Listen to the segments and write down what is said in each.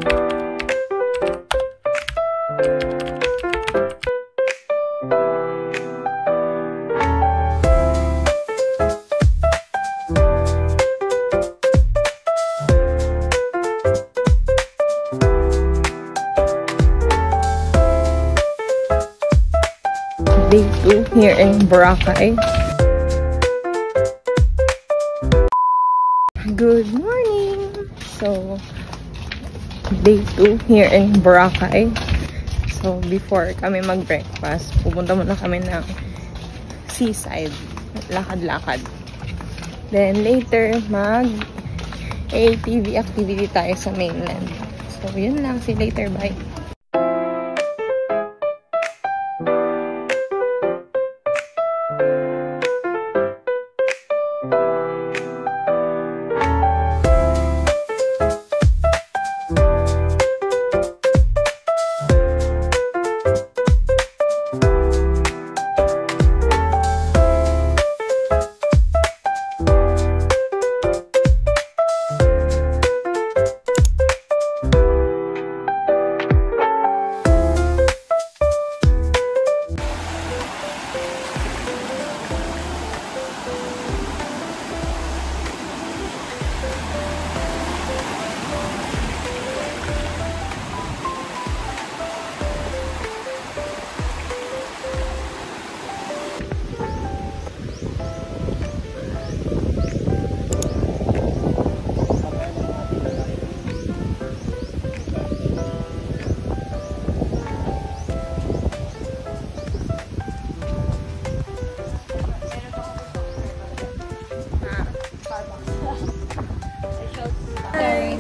Day 2 here in Boracay. Good morning! So, day 2 here in Boracay. So, before kami mag-breakfast, pupunta muna kami ng seaside. Lakad-lakad. Then, later, mag-ATV activity tayo sa mainland. So, yun lang. See you later. Bye!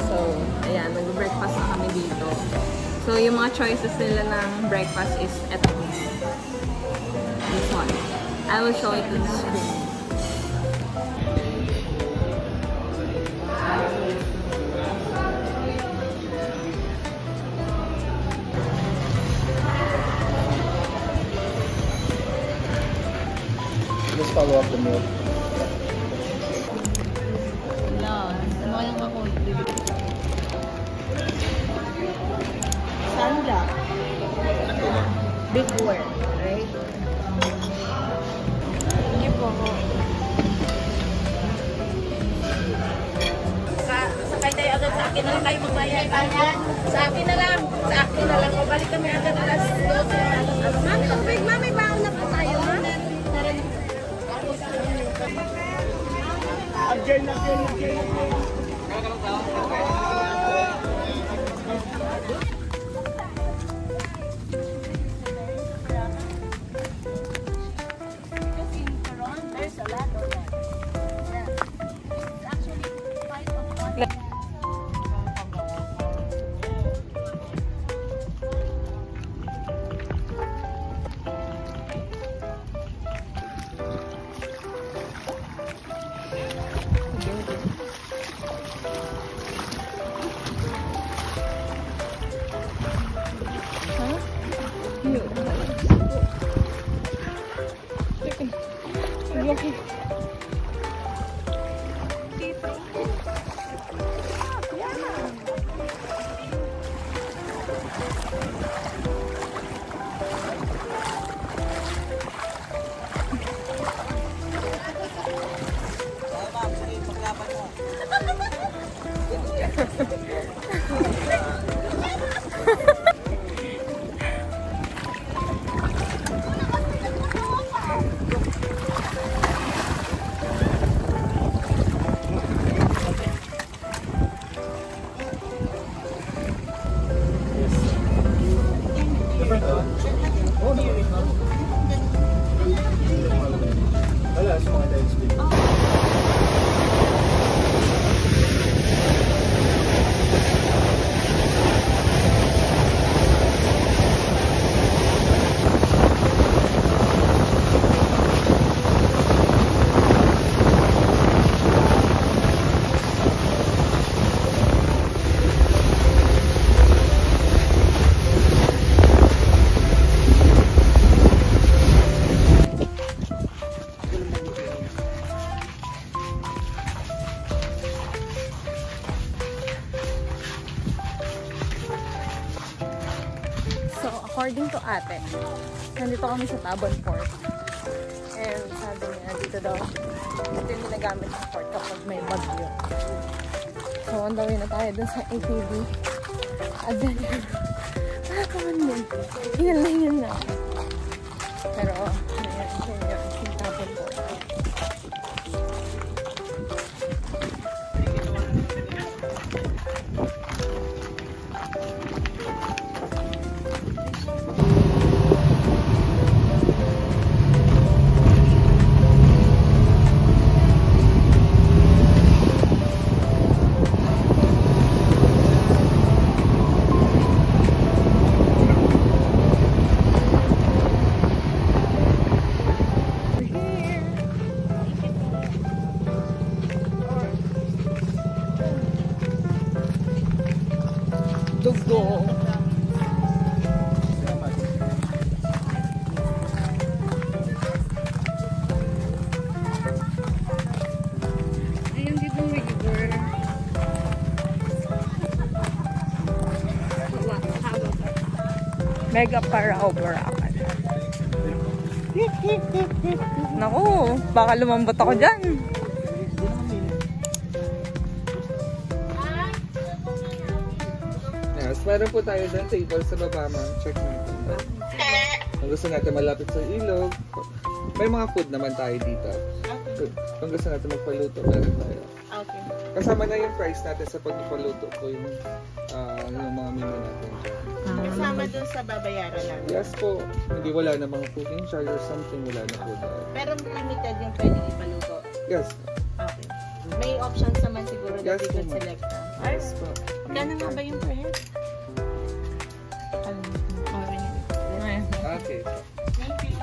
So, ayan, nag-breakfast na kami dito. So, yung mga choices nila ng breakfast is eto. This one. I will show it to the screen. Let's follow up the meal. Sanda. Before, right? Hindi po ako. Sakay tayo agad sa akin na lang tayo magbayad. Sa akin na lang. Sa akin na lang. Pabalik kami agad alas 12. Mami, tubig. Mami, baon na po tayo, ha? Again. according to ate, nandito kami sa Tabon Port. And sabi niya, dito daw, ito yung ginagamit ng port kapag may bagyo. So, on the way na tayo dun sa ATV. Adventure. Come on din. Hinal na. Pero, ayan, yung Tabon Port. Dugo. Ayun dito river. Mega Parao, Boracay. Naku, baka lumambot ako dyan. Meron po tayo dyan table sa baba, ma'am. Check natin. Kung gusto natin malapit sa ilog, may mga food naman tayo dito. Kung gusto natin magpaluto, meron tayo. Okay. Kasama na yung price natin sa pagpapaluto ko yung mga menu natin dyan. Kasama dun sa babayaran lang. Yes po. Hindi wala na mga cooking charge or something. Wala na po dyan. Pero limited yung pwedeng ipaluto. Yes. Okay. May options naman siguro that Yes, we could po, ma'am. select from. Yes po. Magkano nga ba yung per head? Okay. Thank you.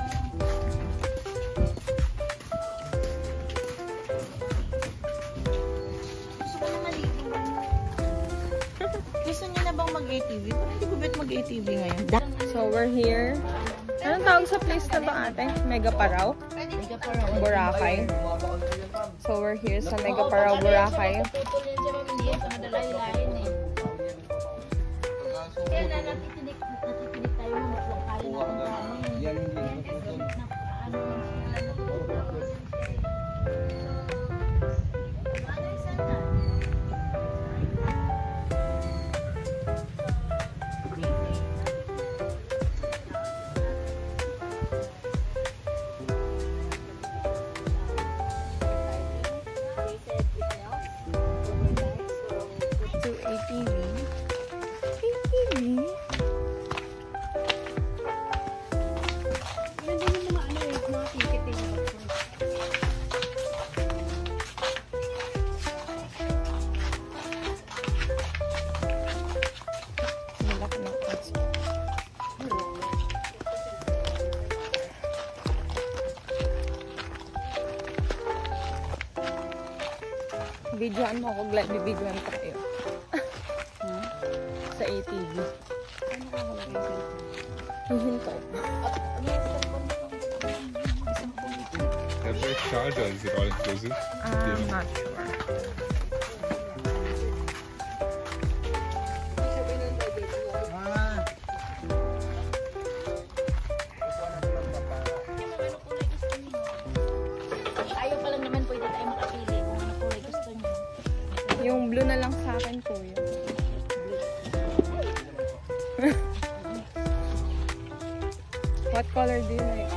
Gusto ko na maligo. Gusto niyo na bang mag-ATV? Parang hindi ko bet mag-ATV ngayon. So, we're here. Anong tawag sa place na ba ate? Mega Parao? Boracay. So, we're here sa Mega Parao, Boracay. Yan yung To ATV. ATV? Malaki ng kasi. Videoan mo ako, glad bibidyoan ko kayo. Sa ATV. Ano ka kalagay sa ATV? Hihinto. Is there a charge or is it all inclusive? I'm not sure. Ayaw pa lang naman pwede tayo makapili kung ano kulay gusto niyo. Yung blue na lang sa akin, kuya. What color do you like?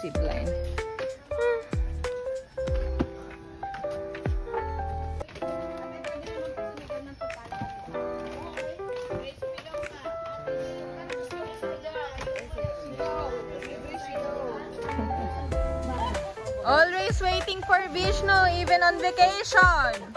zipline. Always waiting for Vishnu, even on vacation.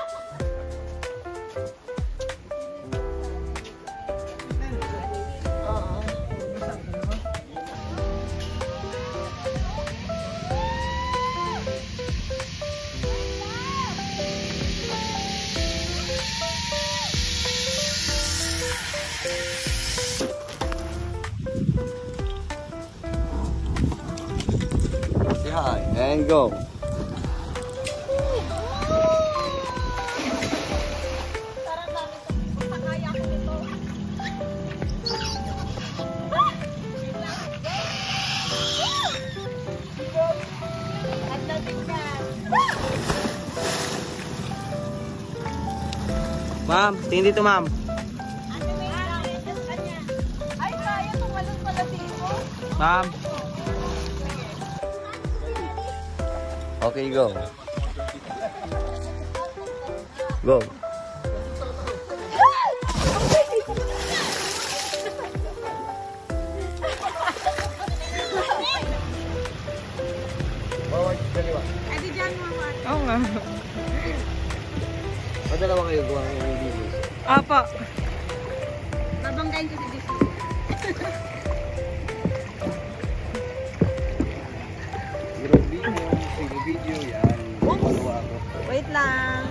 Say hi and go. Ma'am, tingin dito ma'am. Ay, kaya tumalon pala dito. Ma'am. Okay, go. Go. Adi dyan mo. Oo nga. Padalawa kayo gawa ng video. Apa. Babanggain ko si Disney. Video yan. Dalawa ako. Wait lang.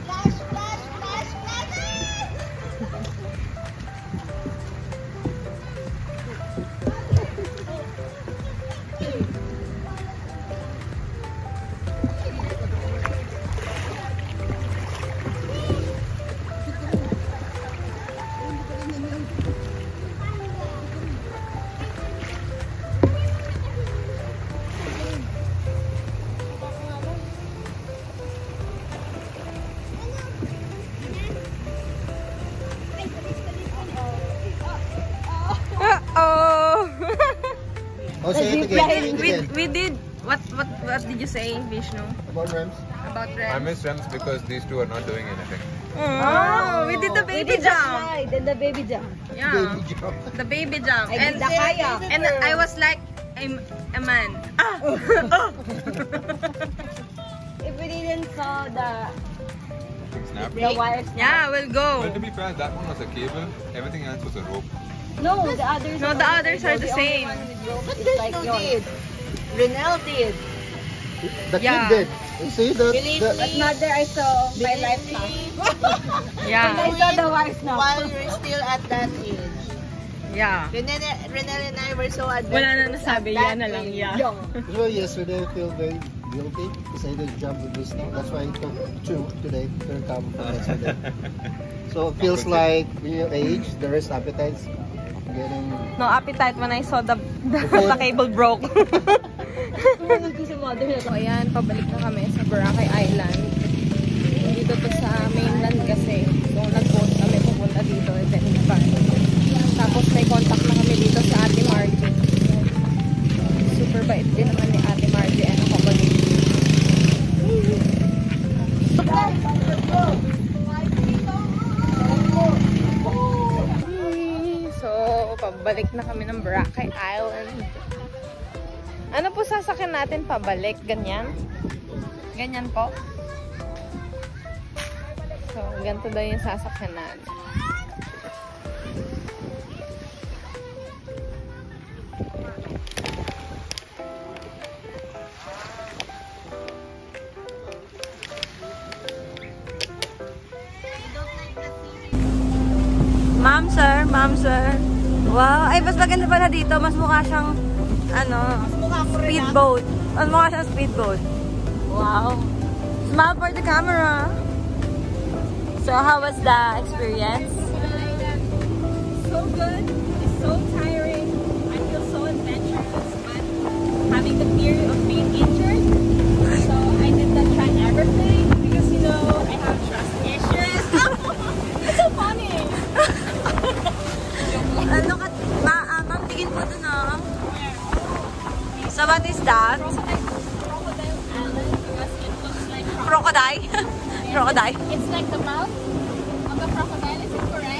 Flash, flash, flash, flash! Uh-oh. Oh, say it again. Say it again. We did. What did you say, Vishnu? About Rams. About I Rem? miss Rems because these two are not doing anything. Oh, we did the baby jump. I did the baby jump. Yeah, Baby jump. the baby jump. I did the kayak. And I was like, I'm a man. Ah! If we didn't saw the Snap. wires. Yeah, we'll go. Well, to be fair, that one was a cable. Everything else was a rope. No, the others. No, the others are the only same. one with rope is like yours. Renel did. The Yeah. kid did. You see that? But not there I saw my life class. I Yeah, saw the wires now. While we're still at that age. yeah. Renel and I were so adventurous. Wala na nasabi, yan na lang, yeah. Young. So yesterday I feel very guilty because I didn't jump with this thing. That's why I took 2 today. Third time from yesterday. So it feels like when you age, there is appetites getting. No appetite when I saw the cable broke. Tumunod ko sa mother na So ayan, pabalik na kami sa Boracay Island. Dito to sa mainland kasi. So nag-boat kami pupunta dito and then back. Tapos may contact na kami dito sa Ate Margie. Super bait din naman ni Ate Margie and ako pa dito. So, pabalik na kami ng Boracay Island. Ano po sasakyan natin pabalik? Ganyan? Ganyan po? So, ganito daw yung sasakyan natin. Ma'am sir. Wow, ay mas maganda pala dito. Mas mukha siyang speedboat. Mas mukha siyang speedboat. Wow. Smile for the camera. So, how was the experience? so good. It's so tiring. I feel so adventurous, but having the fear of being injured. So I did not try everything because I have trust issues. It's so funny. So what is that? Crocodile Island because it looks like Crocodile? Crocodile? It's like the mouth of the crocodile. Is it correct?